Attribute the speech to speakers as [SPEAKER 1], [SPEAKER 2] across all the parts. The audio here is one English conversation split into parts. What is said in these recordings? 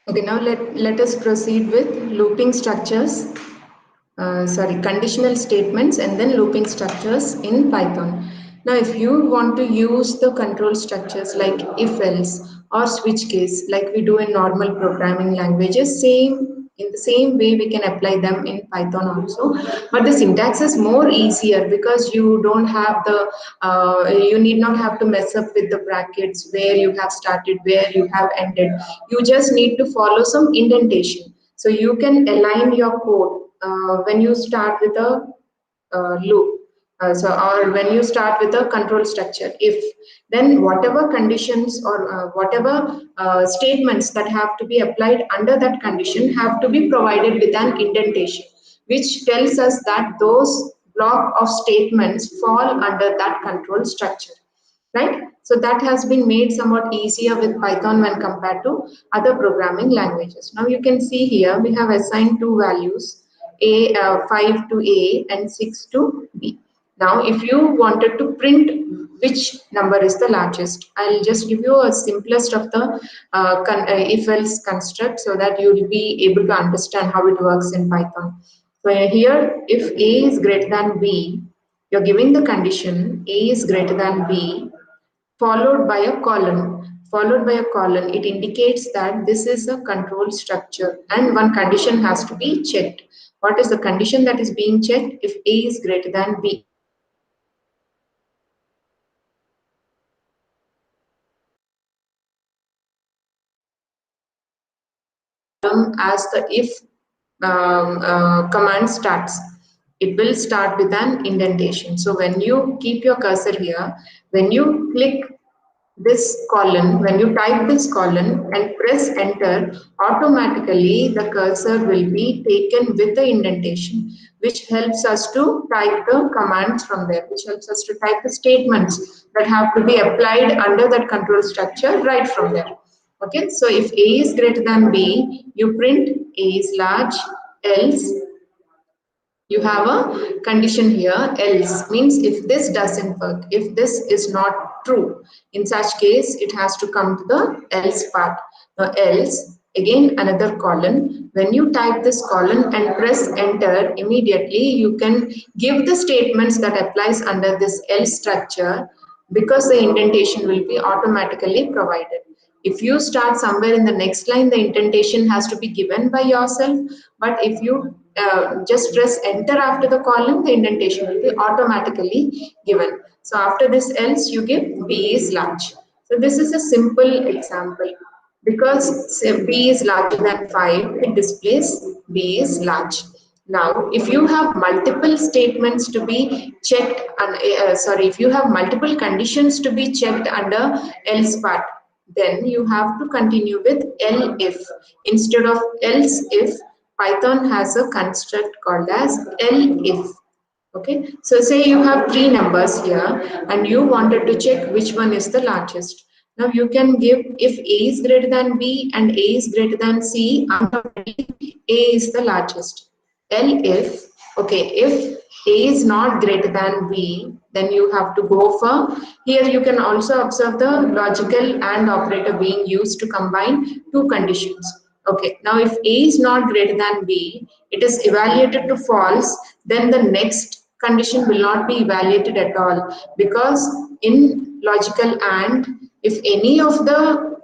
[SPEAKER 1] Okay, now let us proceed with looping structures. Conditional statements and then looping structures in Python. Now, if you want to use the control structures like if else or switch case, like we do in normal programming languages, in the same way we can apply them in Python also. But the syntax is more easier because you don't have you need not have to mess up with the brackets where you have started, where you have ended. You just need to follow some indentation. So you can align your code when you start with a loop. Or when you start with a control structure, if then whatever conditions or whatever statements that have to be applied under that condition have to be provided with an indentation, which tells us that those block of statements fall under that control structure, right? So that has been made somewhat easier with Python when compared to other programming languages. Now you can see here we have assigned two values, 5 to A and 6 to B. Now if you wanted to print which number is the largest, I'll just give you a simplest of the if-else construct so that you will be able to understand how it works in Python. So here, if A is greater than B, you're giving the condition A is greater than B followed by a colon. Followed by a colon, it indicates that this is a control structure and one condition has to be checked. What is the condition that is being checked? If A is greater than B. As the if command starts, it will start with an indentation. So when you keep your cursor here, when you click this colon, when you type this colon and press enter, automatically the cursor will be taken with the indentation, which helps us to type the commands from there, which helps us to type the statements that have to be applied under that control structure right from there. Okay, so if A is greater than B, you print A is large, else you have a condition here, else means if this doesn't work, if this is not true, in such case it has to come to the else part. Now else, again another colon, when you type this colon and press enter, immediately you can give the statements that applies under this else structure, because the indentation will be automatically provided. If you start somewhere in the next line, the indentation has to be given by yourself. But if you just press enter after the column, the indentation will be automatically given. So after this else, you give B is large. So this is a simple example. Because say B is larger than 5, it displays B is large. Now, if you have multiple statements to be checked, if you have multiple conditions to be checked under else part, then you have to continue with elif. Instead of else if, Python has a construct called as elif. Okay, so say you have three numbers here and you wanted to check which one is the largest. Now you can give if A is greater than B and A is greater than C, automatically A is the largest. If, okay, if A is not greater than B, then you have to go for, here you can also observe the logical and operator being used to combine two conditions. Okay, now if A is not greater than B, it is evaluated to false, then the next condition will not be evaluated at all, because in logical and, if any of the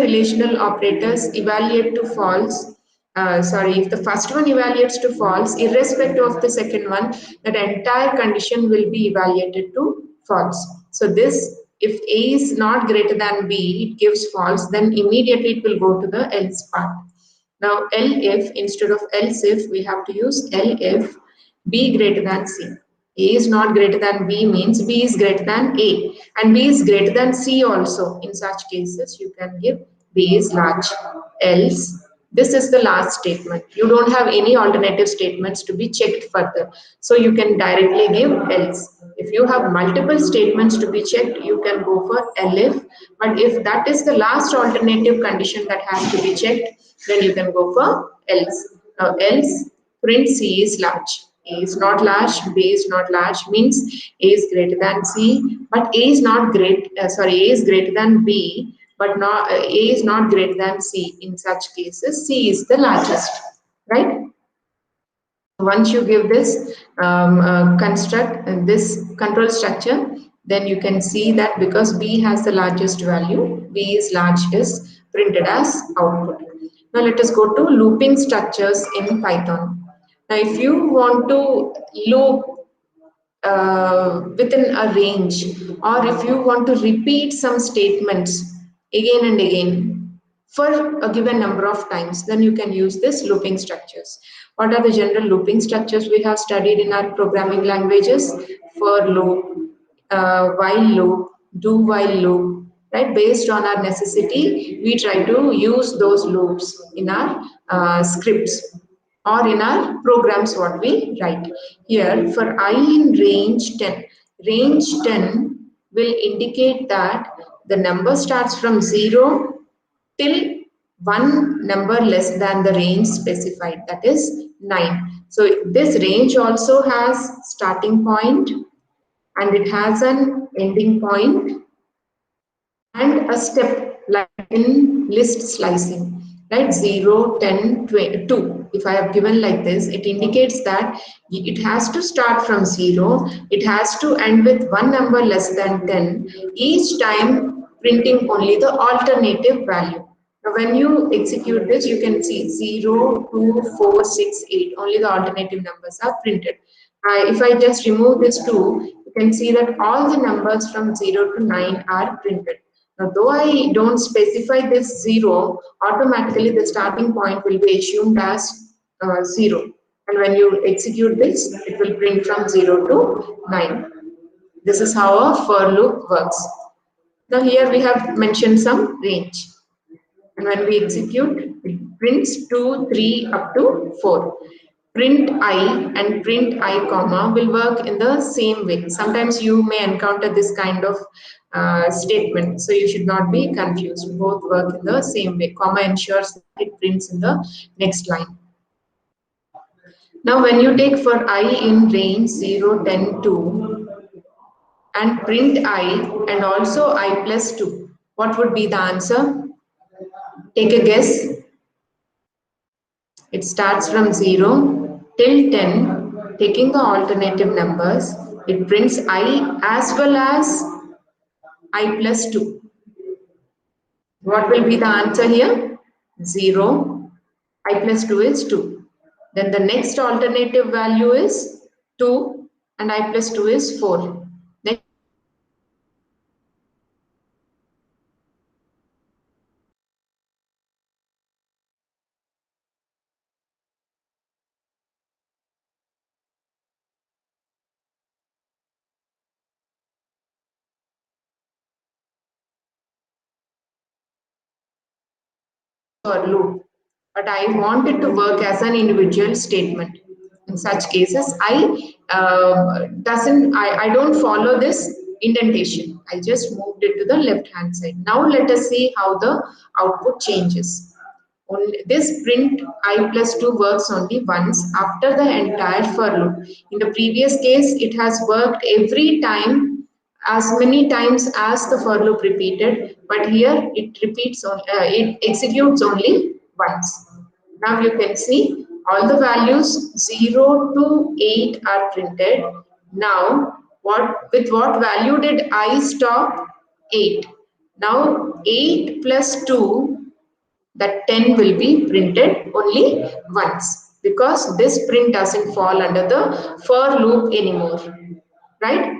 [SPEAKER 1] relational operators evaluate to false, if the first one evaluates to false, irrespective of the second one, that entire condition will be evaluated to false. So this, if A is not greater than B, it gives false, then immediately it will go to the else part. Now elif, instead of else if, we have to use elif B greater than C. A is not greater than B means B is greater than A, and B is greater than C also. In such cases, you can give B is large. Else, this is the last statement. You don't have any alternative statements to be checked further. So you can directly give else. If you have multiple statements to be checked, you can go for elif. But if that is the last alternative condition that has to be checked, then you can go for else. Now else, print C is large. A is not large, B is not large means A is greater than C, but A is not A is greater than B, but not A is not greater than C. In such cases, C is the largest, right? Once you give this construct this control structure, then you can see that because B has the largest value, B is large is printed as output. Now let us go to looping structures in Python. Now if you want to loop within a range, or if you want to repeat some statements again and again for a given number of times, then you can use this looping structures. What are the general looping structures we have studied in our programming languages? For loop, while loop, do while loop, right? Based on our necessity, we try to use those loops in our scripts or in our programs what we write. Here for I in range 10 will indicate that the number starts from 0 till one number less than the range specified, that is 9. So this range also has starting point and it has an ending point and a step like in list slicing, right? 0, 10, 20, 2. If I have given like this, it indicates that it has to start from 0, it has to end with one number less than 10, each time printing only the alternative value. Now when you execute this, you can see 0, 2, 4, 6, 8. Only the alternative numbers are printed. If I just remove this 2, you can see that all the numbers from 0 to 9 are printed. Now, though I don't specify this 0, automatically the starting point will be assumed as 0. And when you execute this, it will print from 0 to 9. This is how a for loop works. Now here we have mentioned some range. And when we execute, it prints 2, 3 up to 4. Print I and print I comma will work in the same way. Sometimes you may encounter this kind of statement, so you should not be confused. Both work in the same way. Comma ensures that it prints in the next line. Now when you take for I in range 0, 10, 2 and print I and also I plus 2, what would be the answer? Take a guess. It starts from 0 till 10, taking the alternative numbers. It prints I as well as I plus 2. What will be the answer here? 0. I plus 2 is 2. Then the next alternative value is 2 and I plus 2 is 4. Then for loop, but I want it to work as an individual statement. In such cases, I don't follow this indentation. I just moved it to the left hand side. Now let us see how the output changes. Only this print I plus 2 works only once after the entire for loop. In the previous case, it has worked every time as many times as the for loop repeated, but here it repeats on it executes only once. Now you can see all the values 0 to 8 are printed. Now what value did I stop? 8. Now 8 plus 2, that 10 will be printed only once because this print doesn't fall under the for loop anymore, right?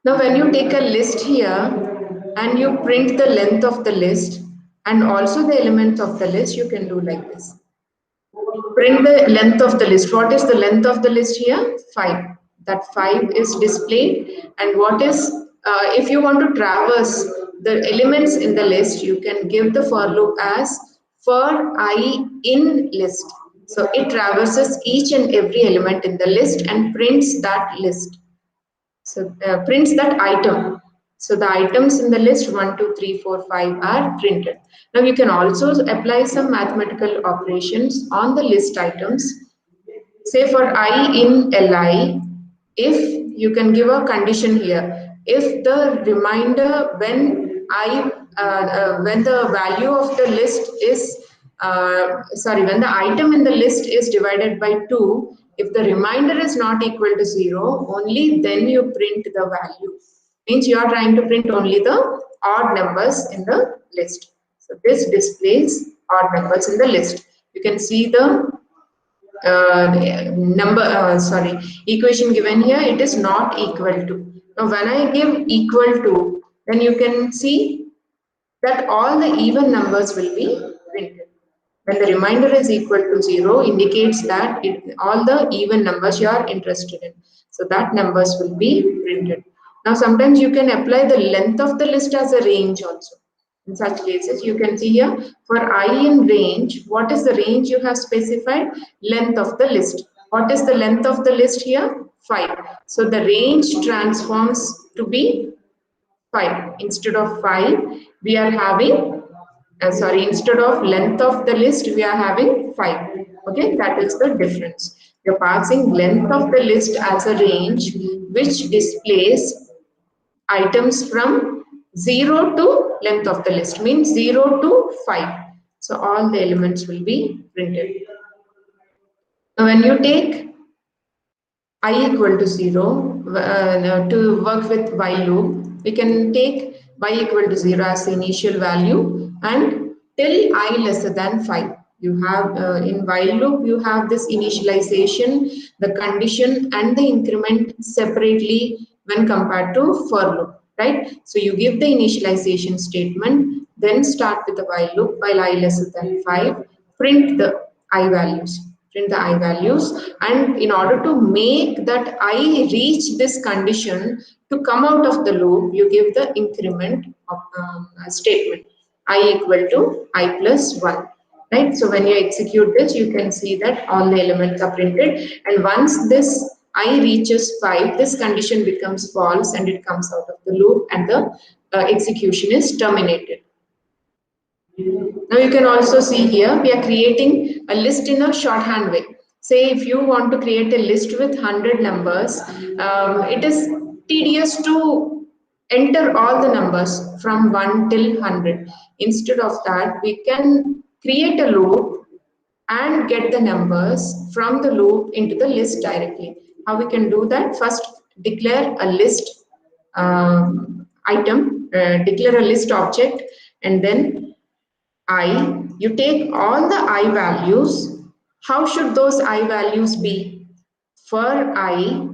[SPEAKER 1] Now when you take a list here and you print the length of the list and also the elements of the list, you can do like this. Print the length of the list. What is the length of the list here? 5. That 5 is displayed. And what is, if you want to traverse the elements in the list, you can give the for loop as for I in list. So it traverses each and every element in the list and prints that list. So prints that item. So the items in the list 1, 2, 3, 4, 5 are printed. Now you can also apply some mathematical operations on the list items. Say for I in Li, if you can give a condition here, if the reminder when when the value of the list is when the item in the list is divided by 2, if the remainder is not equal to 0, only then you print the value. Means you are trying to print only the odd numbers in the list. So this displays odd numbers in the list. You can see the equation given here, it is not equal to. Now when I give equal to, then you can see that all the even numbers will be printed. When the remainder is equal to 0, indicates that all the even numbers you are interested in. So that numbers will be printed. Now sometimes you can apply the length of the list as a range also. In such cases, you can see here for I in range, what is the range you have specified? Length of the list. What is the length of the list here? 5. So the range transforms to be 5. Instead of 5, we are having, instead of length of the list, we are having 5. Okay, that is the difference. We are passing length of the list as a range which displays items from 0 to length of the list, means 0 to 5. So all the elements will be printed. Now when you take I equal to 0 to work with while loop, we can take y equal to 0 as the initial value and till I lesser than 5. You have in while loop, you have this initialization, the condition and the increment separately when compared to for loop, right? So you give the initialization statement, then start with the while loop while I lesser than 5, print the I values. Print the I values, and in order to make that I reach this condition to come out of the loop, you give the increment of, statement I equal to I plus 1. Right? So when you execute this, you can see that all the elements are printed, and once this I reaches 5, this condition becomes false and it comes out of the loop and the execution is terminated. Now you can also see here, we are creating a list in a shorthand way. Say if you want to create a list with 100 numbers, it is tedious to enter all the numbers from 1 till 100. Instead of that, we can create a loop and get the numbers from the loop into the list directly. How we can do that? First, declare a list declare a list object, and then you take all the I values. How should those I values be? For I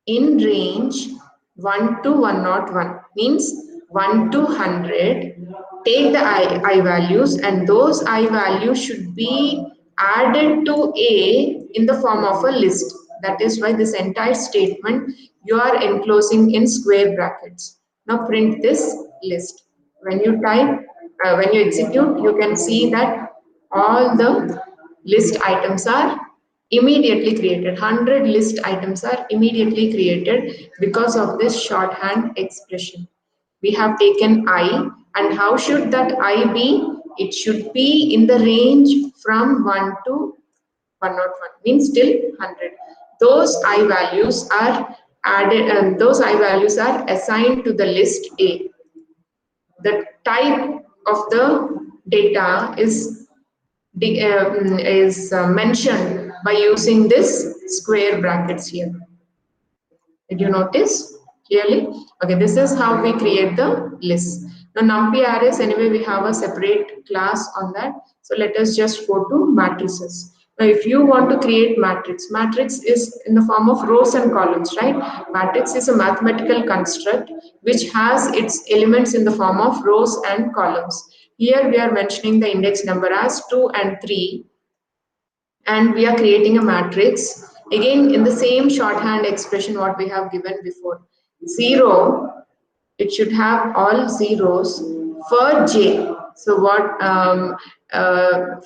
[SPEAKER 1] in range 1 to 101, means 1 to 100, take the I values, and those I values should be added to A in the form of a list. That is why this entire statement you are enclosing in square brackets. Now print this list. When you when you execute, you can see that all the list items are immediately created. 100 list items are immediately created because of this shorthand expression. We have taken I, and how should that I be? It should be in the range from 1 to 101, means till 100. Those I values are added, and those I values are assigned to the list A. The type of the data is mentioned by using this square brackets here. Did you notice clearly? Okay, this is how we create the list. Now numpy arrays, anyway we have a separate class on that. So let us just go to matrices. Now if you want to create matrix is in the form of rows and columns, right? Matrix is a mathematical construct which has its elements in the form of rows and columns. Here we are mentioning the index number as 2 and 3, and we are creating a matrix again in the same shorthand expression what we have given before. 0, it should have all zeros for j. So what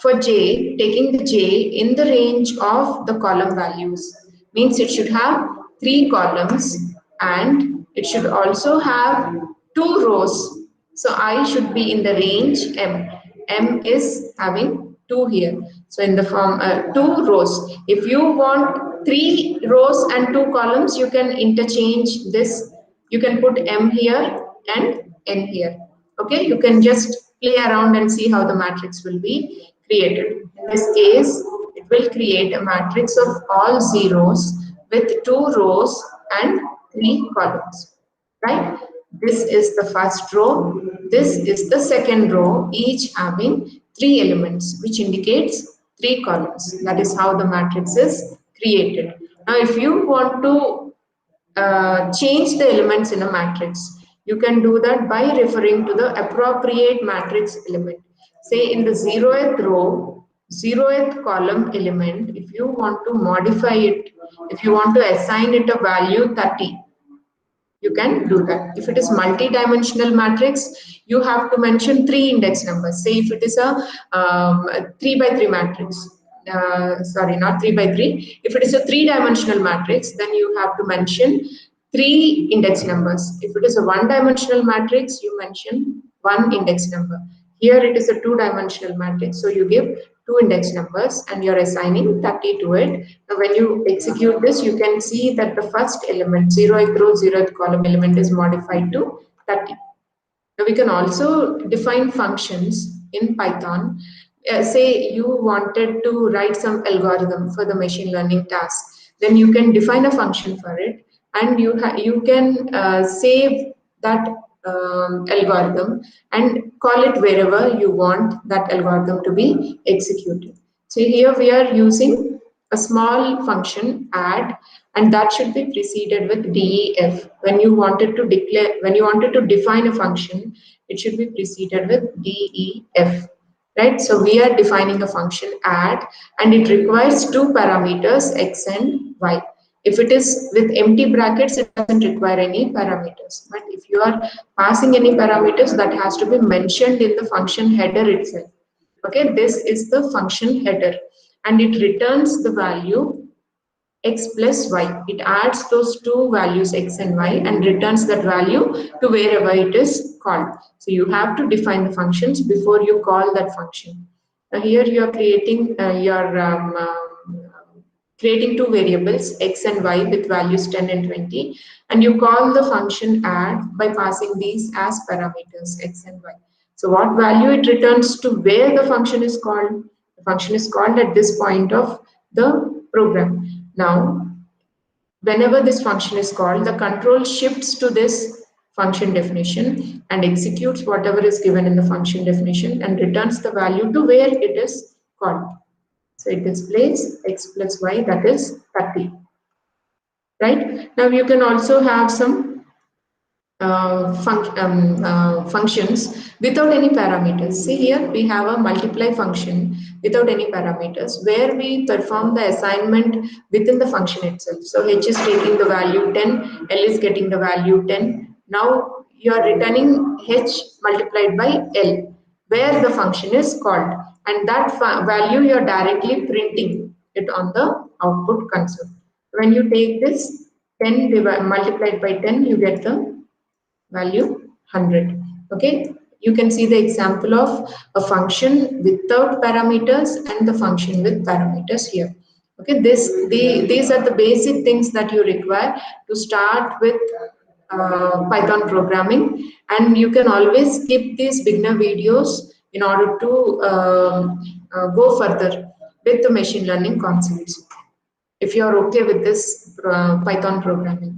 [SPEAKER 1] for j, taking the j in the range of the column values, means it should have 3 columns and it should also have 2 rows. So I should be in the range m. M is having 2 here. So in the form 2 rows. If you want 3 rows and 2 columns, you can interchange this. You can put m here and n here. Okay, you can just play around and see how the matrix will be created. In this case, it will create a matrix of all zeros with 2 rows and 3 columns, right? This is the first row, this is the second row, each having 3 elements, which indicates 3 columns. That is how the matrix is created. Now, if you want to change the elements in a matrix. You can do that by referring to the appropriate matrix element. Say in the 0th row, 0th column element, if you want to modify it, if you want to assign it a value 30, you can do that. If it is multi-dimensional matrix, you have to mention 3 index numbers. Say if it is a 3 by 3 matrix, sorry, not 3 by 3. If it is a 3-dimensional matrix, then you have to mention 3 index numbers. If it is a 1-dimensional matrix, you mention 1 index number. Here it is a 2-dimensional matrix, so you give 2 index numbers and you're assigning 30 to it. Now, when you execute this, you can see that the first element, 0th row, 0th column element is modified to 30. Now, we can also define functions in Python. Say you wanted to write some algorithm for the machine learning task, then you can define a function for it, and you can save that algorithm and call it wherever you want that algorithm to be executed. So here we are using a small function add, and that should be preceded with def. When you wanted to define a function, it should be preceded with def, right? So we are defining a function add, and it requires 2 parameters, x and y. If it is with empty brackets, it doesn't require any parameters. But if you are passing any parameters, that has to be mentioned in the function header itself. Okay, this is the function header, and it returns the value x plus y. It adds those 2 values x and y and returns that value to wherever it is called. So you have to define the functions before you call that function. Now here you are creating 2 variables x and y with values 10 and 20, and you call the function add by passing these as parameters x and y. So what value it returns to where the function is called? The function is called at this point of the program. Now, whenever this function is called, the control shifts to this function definition and executes whatever is given in the function definition and returns the value to where it is called. So it displays x plus y, that is 30. Right? Now you can also have some functions without any parameters. See here we have a multiply function without any parameters where we perform the assignment within the function itself. So h is taking the value 10, l is getting the value 10. Now you are returning h multiplied by l where the function is called, and that value you are directly printing it on the output console. When you take this 10 multiplied by 10, you get the value 100. Okay, you can see the example of a function without parameters and the function with parameters here. Okay, these are the basic things that you require to start with Python programming, and you can always skip these beginner videos in order to go further with the machine learning concepts if you are okay with this Python programming.